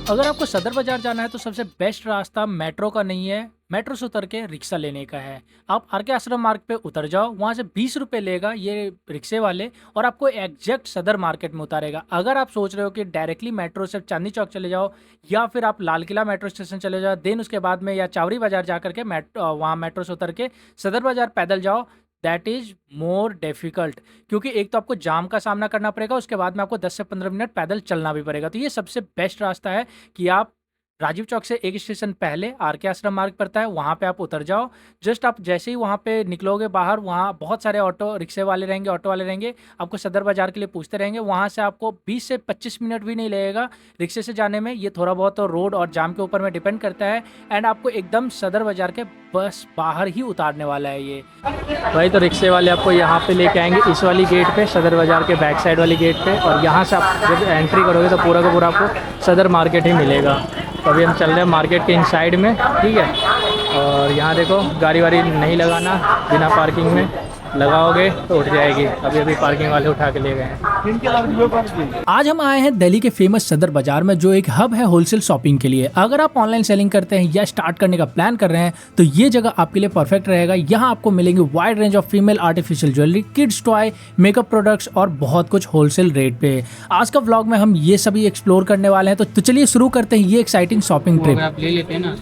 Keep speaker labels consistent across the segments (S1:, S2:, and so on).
S1: अगर आपको सदर बाजार जाना है तो सबसे बेस्ट रास्ता मेट्रो का नहीं है, मेट्रो से उतर के रिक्शा लेने का है। आप आर के आश्रम मार्ग पे उतर जाओ, वहाँ से 20 रुपये लेगा ये रिक्शे वाले और आपको एग्जैक्ट सदर मार्केट में उतारेगा। अगर आप सोच रहे हो कि डायरेक्टली मेट्रो से चांदनी चौक चले जाओ या फिर आप लाल किला मेट्रो स्टेशन चले जाओ, देन उसके बाद में या चावड़ी बाजार जा करके वहाँ मेट्रो से उतर के सदर बाजार पैदल जाओ, दैट इज़ मोर डिफ़िकल्ट। क्योंकि एक तो आपको जाम का सामना करना पड़ेगा, उसके बाद में आपको 10 से 15 मिनट पैदल चलना भी पड़ेगा। तो ये सबसे बेस्ट रास्ता है कि आप राजीव चौक से एक स्टेशन पहले आर के आश्रम मार्ग पड़ता है, वहाँ पे आप उतर जाओ। जस्ट आप जैसे ही वहाँ पे निकलोगे बाहर, वहाँ बहुत सारे ऑटो रिक्शे वाले रहेंगे, ऑटो वाले रहेंगे, आपको सदर बाज़ार के लिए पूछते रहेंगे। वहाँ से आपको 20 से 25 मिनट भी नहीं लगेगा रिक्शे से जाने में। ये थोड़ा बहुत तो रोड और जाम के ऊपर में डिपेंड करता है, एंड आपको एकदम सदर बाज़ार के बस बाहर ही उतारने वाला है ये। वही तो रिक्शे वाले आपको यहाँ पे लेके आएंगे इस वाली गेट पे, सदर बाज़ार के बैक साइड वाली गेट पे, और यहाँ से आप जब एंट्री करोगे तो पूरा का पूरा आपको सदर मार्केट ही मिलेगा। तो अभी हम चल रहे हैं मार्केट के इन साइड में, ठीक है। और यहाँ देखो गाड़ी वाड़ी नहीं लगाना, बिना पार्किंग में लगाओगे तो उठ जाएगी। अभी अभी पार्किंग वाले उठा के ले गए हैं। आज हम आए हैं दिल्ली के फेमस सदर बाजार में, जो एक हब है होलसेल शॉपिंग के लिए। अगर आप ऑनलाइन सेलिंग करते हैं या स्टार्ट करने का प्लान कर रहे हैं तो ये जगह आपके लिए परफेक्ट रहेगा। यहाँ आपको मिलेंगे wide range of female artificial jewellery, kids toy, makeup products और बहुत कुछ होलसेल रेट पे। आज का व्लॉग में हम ये सभी एक्सप्लोर करने वाले हैं। तो चलिए शुरू करते हैं ये एक्साइटिंग शॉपिंग ट्रिप।
S2: आप ले लेते हैं ना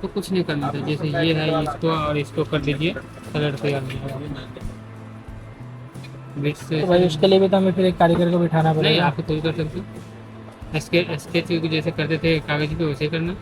S2: तो कुछ नहीं करना था, जैसे ये है इसको और इसको कर दीजिए कलर तैयार नहीं होगा।
S1: तो भाई उसके लिए भी तो हमें फिर एक कारीगर को बिठाना
S2: नहीं,
S1: पड़ेगा।
S2: आप खुद कर सकते हो। स्केच जैसे करते थे कागज पे वैसे करना,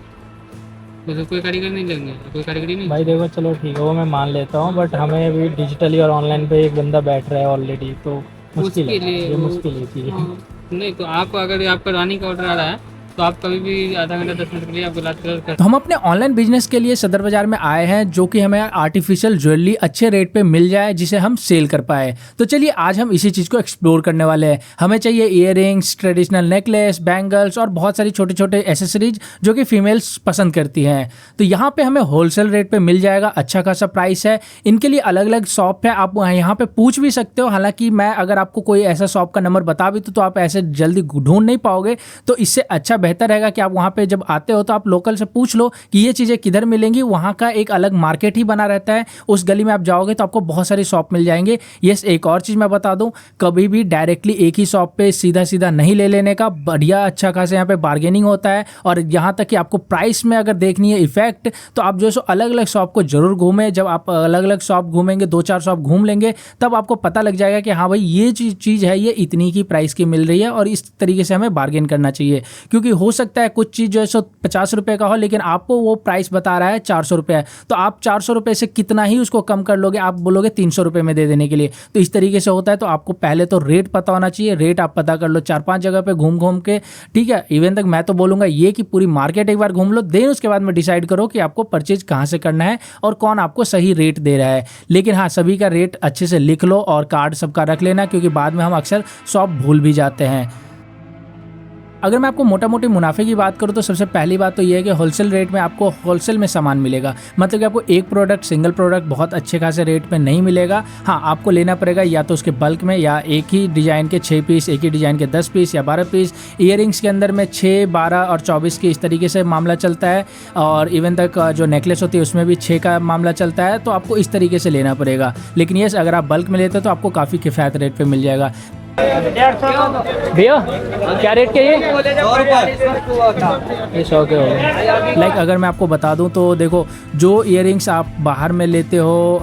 S2: तो कोई कारीगर नहीं लगेंगे, कोई कारीगरी नहीं।
S1: भाई देखो चलो ठीक है, वो मैं मान लेता हूँ, बट हमें अभी डिजिटली और ऑनलाइन पे एक बंदा बैठ रहा है ऑलरेडी, तो मुश्किल है, ये मुश्किल है चीज़।
S2: नहीं तो आप अगर आपका रानी का ऑर्डर आ रहा है तो आप कभी भी आधा घंटा 10 मिनट के लिए आप गुलाब कलर कर।
S1: तो हम अपने ऑनलाइन बिजनेस के लिए सदर बाजार में आए हैं, जो कि हमें आर्टिफिशियल ज्वेलरी अच्छे रेट पे मिल जाए जिसे हम सेल कर पाए। तो चलिए आज हम इसी चीज़ को एक्सप्लोर करने वाले हैं। हमें चाहिए इयररिंग्स, ट्रेडिशनल नेकलेस, बैंगल्स और बहुत सारी छोटे छोटे एसेसरीज जो कि फीमेल्स पसंद करती हैं। तो यहाँ पे हमें होलसेल रेट पे मिल जाएगा, अच्छा खासा प्राइस है। इनके लिए अलग अलग शॉप है, आप यहाँ पे पूछ भी सकते हो। हालांकि मैं अगर आपको कोई ऐसा शॉप का नंबर बता भी तो आप ऐसे जल्दी ढूंढ नहीं पाओगे। तो इससे अच्छा बेहतर रहेगा कि आप वहाँ पे जब आते हो तो आप लोकल से पूछ लो कि ये चीज़ें किधर मिलेंगी। वहाँ का एक अलग मार्केट ही बना रहता है, उस गली में आप जाओगे तो आपको बहुत सारी शॉप मिल जाएंगे। यस, एक और चीज़ मैं बता दूं, कभी भी डायरेक्टली एक ही शॉप पे सीधा सीधा नहीं ले लेने का। बढ़िया अच्छा खासा यहाँ पे बार्गेनिंग होता है, और यहाँ तक कि आपको प्राइस में अगर देखनी है इफेक्ट, तो आप जो सो अलग अलग शॉप को जरूर घूमें। जब आप अलग अलग शॉप घूमेंगे, 2-4 शॉप घूम लेंगे, तब आपको पता लग जाएगा कि हाँ भाई ये चीज़ है, ये इतनी की प्राइस की मिल रही है, और इस तरीके से हमें बार्गेन करना चाहिए। क्योंकि हो सकता है कुछ चीज़ जो है सो 50 रुपये का हो, लेकिन आपको वो प्राइस बता रहा है 400 रुपये, तो आप 400 रुपये से कितना ही उसको कम कर लोगे, आप बोलोगे 300 रुपये में दे देने के लिए। तो इस तरीके से होता है। तो आपको पहले तो रेट पता होना चाहिए, रेट आप पता कर लो 4-5 जगह पे घूम घूम के, ठीक है। इवन तक मैं तो बोलूँगा ये कि पूरी मार्केट एक बार घूम लो, देन उसके बाद में डिसाइड करो कि आपको परचेज कहाँ से करना है और कौन आपको सही रेट दे रहा है। लेकिन हाँ, सभी का रेट अच्छे से लिख लो और कार्ड सबका रख लेना, क्योंकि बाद में हम अक्सर शॉप भूल भी जाते हैं। अगर मैं आपको मोटा मोटी मुनाफे की बात करूँ तो सबसे पहली बात तो ये है कि होलसेल रेट में आपको होलसेल में सामान मिलेगा। मतलब कि आपको एक प्रोडक्ट, सिंगल प्रोडक्ट बहुत अच्छे खासे रेट पे नहीं मिलेगा। हाँ, आपको लेना पड़ेगा या तो उसके बल्क में, या एक ही डिज़ाइन के 6 पीस, एक ही डिज़ाइन के 10 पीस या 12 पीस। ईयरिंग्स के अंदर में 6, 12 और 24 के इस तरीके से मामला चलता है, और इवन तक जो नेकलेस होती है उसमें भी 6 का मामला चलता है। तो आपको इस तरीके से लेना पड़ेगा। लेकिन ये अगर आप बल्क में लेते हो तो आपको काफ़ी किफ़ायत रेट पर मिल जाएगा। भैया क्या रेट के ये 100 के हो। लाइक अगर मैं आपको बता दूं तो देखो, जो इयररिंग्स आप बाहर में लेते हो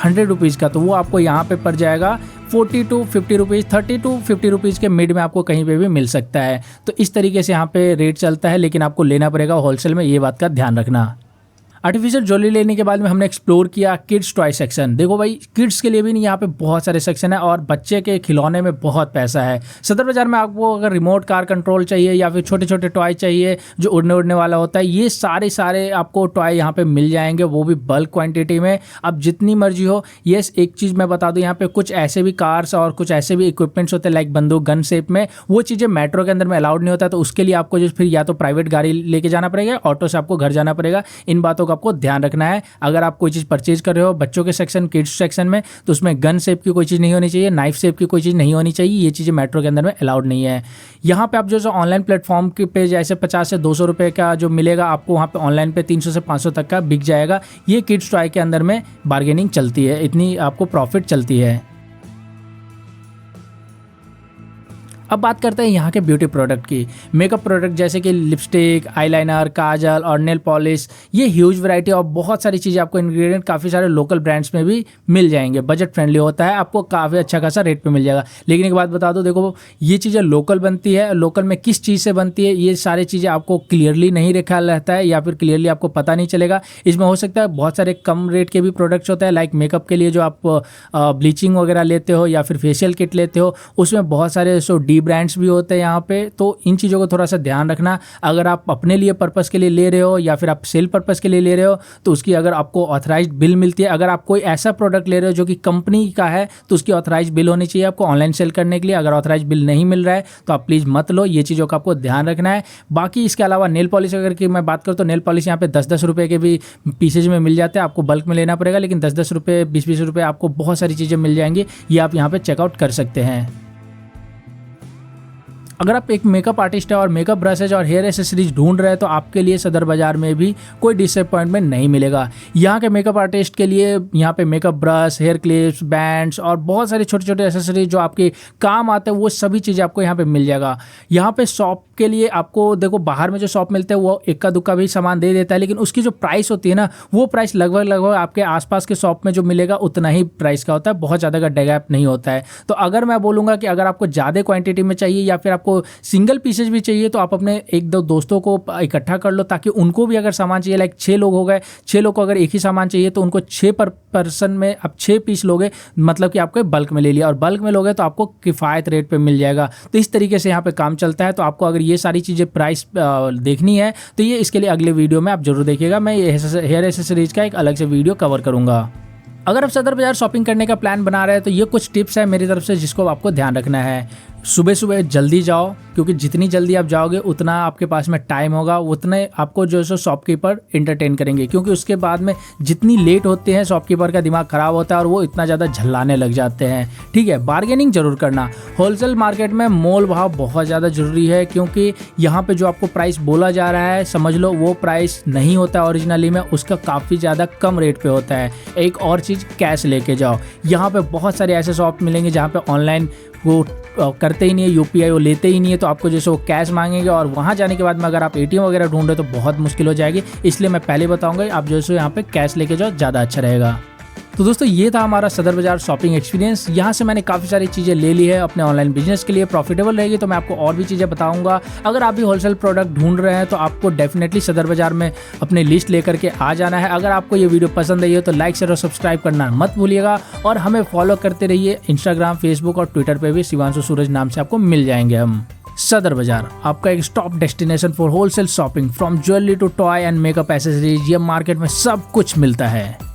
S1: 100 रुपीज़ का, तो वो आपको यहाँ पे पड़ जाएगा 40 to 50 रुपीज़, 30 to 50 रुपीज़ के मिड में आपको कहीं पे भी मिल सकता है। तो इस तरीके से यहाँ पे रेट चलता है, लेकिन आपको लेना पड़ेगा होलसेल में, ये बात का ध्यान रखना। आर्टिफिशियल ज्वेलरी लेने के बाद में हमने एक्सप्लोर किया किड्स टॉय सेक्शन। देखो भाई, किड्स के लिए भी नहीं, यहाँ पे बहुत सारे सेक्शन है, और बच्चे के खिलौने में बहुत पैसा है। सदर बाजार में आपको अगर रिमोट कार कंट्रोल चाहिए या फिर छोटे छोटे टॉय चाहिए जो उड़ने वाला होता है, ये सारे आपको टॉय यहाँ पे मिल जाएंगे, वो भी बल्क क्वांटिटी में। अब जितनी मर्जी हो। येस, एक चीज़ मैं बता दूँ, यहाँ पे कुछ ऐसे भी कार्स और कुछ ऐसे भी इक्विपमेंट्स होते हैं लाइक बंदूक, गन शेप में, वो चीज़ें मेट्रो के अंदर में अलाउड नहीं होता है। तो उसके लिए आपको जो फिर या तो प्राइवेट गाड़ी लेके जाना पड़ेगा, ऑटो से आपको घर जाना पड़ेगा। इन बातों का आपको ध्यान रखना है। अगर आप कोई चीज़ परचेज कर रहे हो बच्चों के सेक्शन, किड्स सेक्शन में, तो उसमें गन शेप की कोई चीज़ नहीं होनी चाहिए, नाइफ शेप की कोई चीज़ नहीं होनी चाहिए। ये चीज़ें मेट्रो के अंदर में अलाउड नहीं है। यहाँ पे आप जो ऑनलाइन प्लेटफॉर्म के पे जैसे 50 से 200 रुपये का जो मिलेगा आपको, वहाँ पे ऑनलाइन पे 300 से 500 तक का बिक जाएगा। ये किड्स टॉय के अंदर में बार्गेनिंग चलती है, इतनी आपको प्रॉफिट चलती है। अब बात करते हैं यहाँ के ब्यूटी प्रोडक्ट की। मेकअप प्रोडक्ट जैसे कि लिपस्टिक, आईलाइनर, काजल और नेल पॉलिश, ये ह्यूज वैरायटी और बहुत सारी चीज़ें आपको इंग्रेडिएंट काफ़ी सारे लोकल ब्रांड्स में भी मिल जाएंगे। बजट फ्रेंडली होता है, आपको काफ़ी अच्छा खासा रेट पे मिल जाएगा। लेकिन एक बात बता दो, देखो ये चीज़ें लोकल बनती है, लोकल में किस चीज़ से बनती है ये सारी चीज़ें आपको क्लियरली नहीं रखा रहता है, या फिर क्लियरली आपको पता नहीं चलेगा। इसमें हो सकता है बहुत सारे कम रेट के भी प्रोडक्ट्स होते हैं, लाइक मेकअप के लिए जो आप ब्लीचिंग वगैरह लेते हो या फिर फेशियल किट लेते हो, उसमें बहुत सारे ब्रांड्स भी होते हैं यहाँ पे। तो इन चीज़ों को थोड़ा सा ध्यान रखना। अगर आप अपने लिए पर्पस के लिए ले रहे हो या फिर आप सेल पर्पस के लिए ले रहे हो, तो उसकी अगर आपको ऑथराइज्ड बिल मिलती है। अगर आप कोई ऐसा प्रोडक्ट ले रहे हो जो कि कंपनी का है, तो उसकी ऑथराइज्ड बिल होनी चाहिए आपको ऑनलाइन सेल करने के लिए। अगर ऑथराइज्ड बिल नहीं मिल रहा है तो आप प्लीज़ मत लो, ये चीज़ों का आपको ध्यान रखना है। बाकी इसके अलावा नेल पॉलिश अगर की मैं बात करूँ तो नेल पॉलिश यहाँ पे 10-10 रुपये के भी पीसेज में मिल जाते हैं। आपको बल्क में लेना पड़ेगा, लेकिन 10-10 रुपये, 20-20 रुपये आपको बहुत सारी चीज़ें मिल जाएंगी। ये आप यहाँ पे चेकआउट कर सकते हैं। अगर आप एक मेकअप आर्टिस्ट है और मेकअप ब्रशेज और हेयर एसेसरीज ढूंढ रहे हैं, तो आपके लिए सदर बाजार में भी कोई डिसअपॉइंटमेंट नहीं मिलेगा। यहाँ के मेकअप आर्टिस्ट के लिए यहाँ पे makeup brush, hair clips, bands और बहुत सारे छोटे छोटे एसेसरीज जो आपके काम आते हैं, वो सभी चीज़ें आपको यहाँ पे मिल जाएगा। यहाँ पे शॉप के लिए आपको देखो, बाहर में जो शॉप मिलते हैं वो इक्का दुक्का भी सामान दे देता है, लेकिन उसकी जो प्राइस होती है ना, वो प्राइस लगभग आपके आसपास के शॉप में जो मिलेगा उतना ही प्राइस का होता है, बहुत ज़्यादा का गैप नहीं होता है। तो अगर मैं बोलूँगा कि अगर आपको ज़्यादा क्वांटिटी में चाहिए या फिर आपको सिंगल पीसेज भी चाहिए, तो आप अपने 1-2 दोस्तों को इकट्ठा कर लो, ताकि उनको भी अगर सामान चाहिए, लाइक 6 लोग हो गए, 6 लोग को अगर एक ही सामान चाहिए तो उनको 6 पर पर्सन में आप 6 पीस लोगे, मतलब कि आपको बल्क में ले लिया, और बल्क में लोगे तो आपको किफ़ायत रेट पे मिल जाएगा। तो इस तरीके से यहाँ पे काम चलता है। तो आपको अगर ये सारी चीज़ें प्राइस देखनी है तो ये इसके लिए अगले वीडियो में आप जरूर देखिएगा। मैं हेयर एसेसरीज का एक अलग से वीडियो कवर करूँगा। अगर आप सदर बाजार शॉपिंग करने का प्लान बना रहे हैं तो ये कुछ टिप्स है मेरी तरफ से जिसको आपको ध्यान रखना है। सुबह सुबह जल्दी जाओ, क्योंकि जितनी जल्दी आप जाओगे उतना आपके पास में टाइम होगा, उतने आपको जो है शॉपकीपर एंटरटेन करेंगे, क्योंकि उसके बाद में जितनी लेट होते हैं शॉपकीपर का दिमाग ख़राब होता है और वो इतना ज़्यादा झल्लाने लग जाते हैं। ठीक है, बार्गेनिंग जरूर करना। होलसेल मार्केट में मोल भाव बहुत ज़्यादा ज़रूरी है, क्योंकि यहाँ पर जो आपको प्राइस बोला जा रहा है, समझ लो वो प्राइस नहीं होता है ओरिजिनली में, उसका काफ़ी ज़्यादा कम रेट पर होता है। एक और चीज़, कैश लेके जाओ। यहाँ पे बहुत सारे ऐसे शॉप मिलेंगे जहाँ पे ऑनलाइन वो करते ही नहीं है, यूपीआई वो लेते ही नहीं है, तो आपको जैसे वो कैश मांगेंगे, और वहाँ जाने के बाद में अगर आप एटीएम वगैरह ढूंढ रहे हो तो बहुत मुश्किल हो जाएगी। इसलिए मैं पहले बताऊँगा, आप जैसे यहाँ पे कैश लेके जाओ, ज़्यादा अच्छा रहेगा। तो दोस्तों ये था हमारा सदर बाजार शॉपिंग एक्सपीरियंस। यहाँ से मैंने काफ़ी सारी चीज़ें ले ली है अपने ऑनलाइन बिजनेस के लिए। प्रॉफिटेबल रहेगी तो मैं आपको और भी चीज़ें बताऊंगा। अगर आप भी होलसेल प्रोडक्ट ढूंढ रहे हैं तो आपको डेफिनेटली सदर बाजार में अपनी लिस्ट लेकर के आ जाना है। अगर आपको ये वीडियो पसंद आई हो तो लाइक, शेयर और सब्सक्राइब करना मत भूलिएगा, और हमें फॉलो करते रहिए। इंस्टाग्राम, फेसबुक और ट्विटर पर भी शिवांशु सूरज नाम से आपको मिल जाएंगे हम। सदर बाजार, आपका एक stop destination for wholesale shopping, from jewellery to toy and makeup accessories. ये मार्केट में सब कुछ मिलता है।